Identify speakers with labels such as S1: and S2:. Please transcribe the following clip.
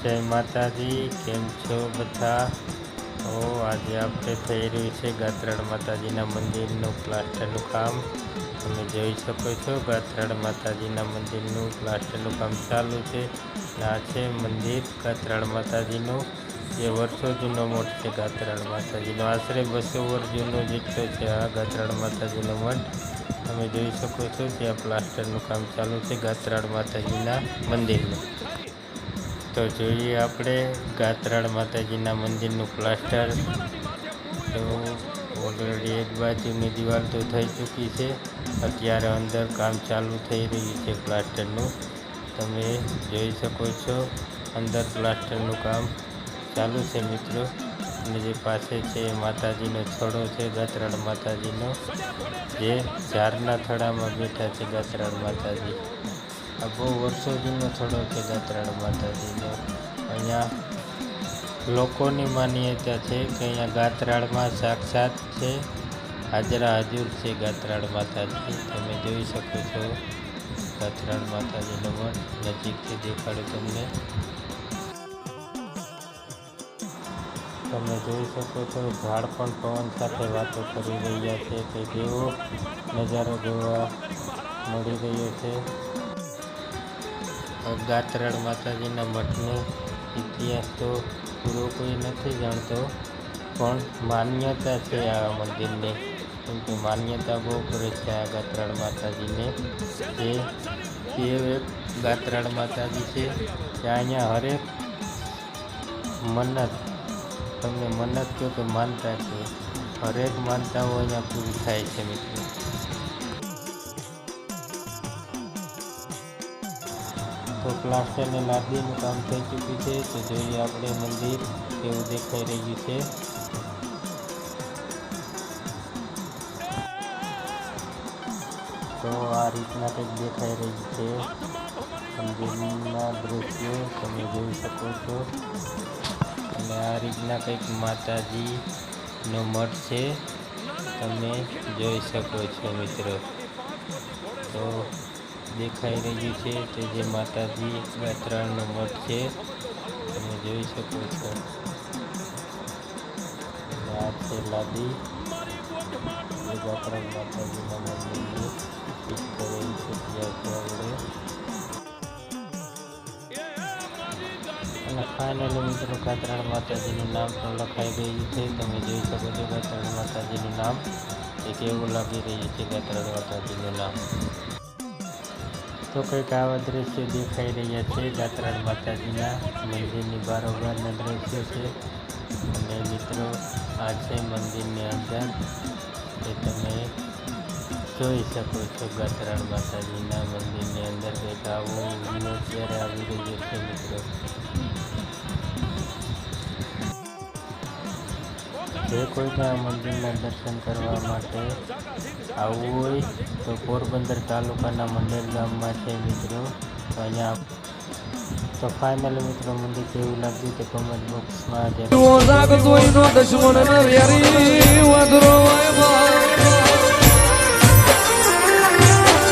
S1: જય માતાજી, કેમ છો બધા? તો આજે આપણે થઈ રહ્યું છે ગાત્રાળ માતાજીના મંદિરનું પ્લાસ્ટરનું કામ. તમે જોઈ શકો છો ગાત્રાળ માતાજીના મંદિરનું પ્લાસ્ટરનું કામ ચાલુ છે. આ છે મંદિર ગાત્રાળ માતાજીનું, જે વર્ષો જૂનો મઠ છે. ગાત્રાળ માતાજીનો આશરે 200 વર્ષ જૂનો જેટલો છે આ ગાત્રાળ માતાજીનો મઠ. તમે જોઈ શકો છો ત્યાં પ્લાસ્ટરનું કામ ચાલુ છે ગાત્રાળ માતાજીના મંદિરનું. તો જોઈએ આપણે ગાત્રાળ માતાજીના મંદિરનું પ્લાસ્ટર. તો ઓલરેડી એક બાજુની દિવાલ તો થઈ ચૂકી છે, અત્યારે અંદર કામ ચાલુ થઈ રહ્યું છે પ્લાસ્ટરનું. તમે જોઈ શકો છો અંદર પ્લાસ્ટરનું કામ ચાલુ છે મિત્રો. અને જે પાસે છે માતાજીનો છોડો છે ગાત્રાળ માતાજીનો, જે ઝાડના થડામાં બેઠા છે ગાત્રાળ માતાજી. આ બહુ વર્ષો જૂનો થોડો છે ગાત્રાળ માતાજીનો. અહીંયા લોકોની માન્યતા છે કે અહીંયા ગાત્રાળમાં સાક્ષાત છે, હાજરા હજુર છે ગાત્રાળ માતાજી. તમે જોઈ શકો છો ગાત્રાળ માતાજીનો મઠ, નજીકથી દેખાડું તમને. તમે જોઈ શકો છો ઝાડ પણ પવન સાથે વાતો કરી રહ્યા છે કે કેવો નજારો જોવા મળી રહ્યો છે. ગાત્રાળ માતાજીના મઠનો ઇતિહાસ તો પૂરો કોઈ નથી જાણતો, પણ માન્યતા છે આ મંદિરની. કેમ કે માન્યતા બહુ કરે છે આ ગાત્રાળ માતાજીને. જે એક ગાત્રાળ માતાજી છે ત્યાં અહીંયા હરેક મન્નત, તમને મન્નત કહો કે માનતા છે, હરેક માનતાઓ અહીંયા પૂરી થાય છે મિત્રો. તો પ્લાસ્ટરને લાદીનું કામ થઈ ચૂક્યું છે. તો જોઈએ આપણે મંદિર કેવું દેખાઈ રહ્યું છે. તો આ રીતના કંઈક દેખાઈ રહ્યું છે મંદિરના દૃશ્યો, તમે જોઈ શકો છો. અને આ રીતના કંઈક માતાજીનો મઠ છે, તમે જોઈ શકો છો મિત્રો. તો દેખાઈ રહ્યું છે તે જે માતાજી ગાત્રાળનો મઠ છે, તમે જોઈ શકો છો. અને આ છે લાદી, જે ગાત્રાળ માતાજીના મંદિરની ફિટ કરેલી છે ત્યાં છે આપણે. અને ફાઇનલી મિત્રો ગાત્રાળ માતાજીનું નામ પણ લખાઈ ગયું છે. તમે જોઈ શકો છો ગાત્રાળ માતાજીનું નામ, એ કેવું લાગી રહ્યું છે ગાત્રાળ માતાજીનું નામ. તો કંઈક આવા દ્રશ્યો દેખાઈ રહ્યા છે ગાત્રાળ માતાજીના મંદિરની બારોબારના દ્રશ્યો છે. અને મિત્રો આ છે મંદિરની અંદર, એ તમે જોઈ શકો છો ગાત્રાળ માતાજીના મંદિરની અંદર કંઈક આવો વ્યૂ અત્યારે આવી રહ્યો છે મિત્રો. જે કોઈને આ મંદિરના દર્શન કરવા માટે આવવું હોય તો પોરબંદર તાલુકાના મંડેર ગામમાં છે મિત્રો. તો અહીંયા તો ફાઇનલી મિત્રો મંદિર કેવું લાગ્યું તે કમેન્ટ બોક્સમાં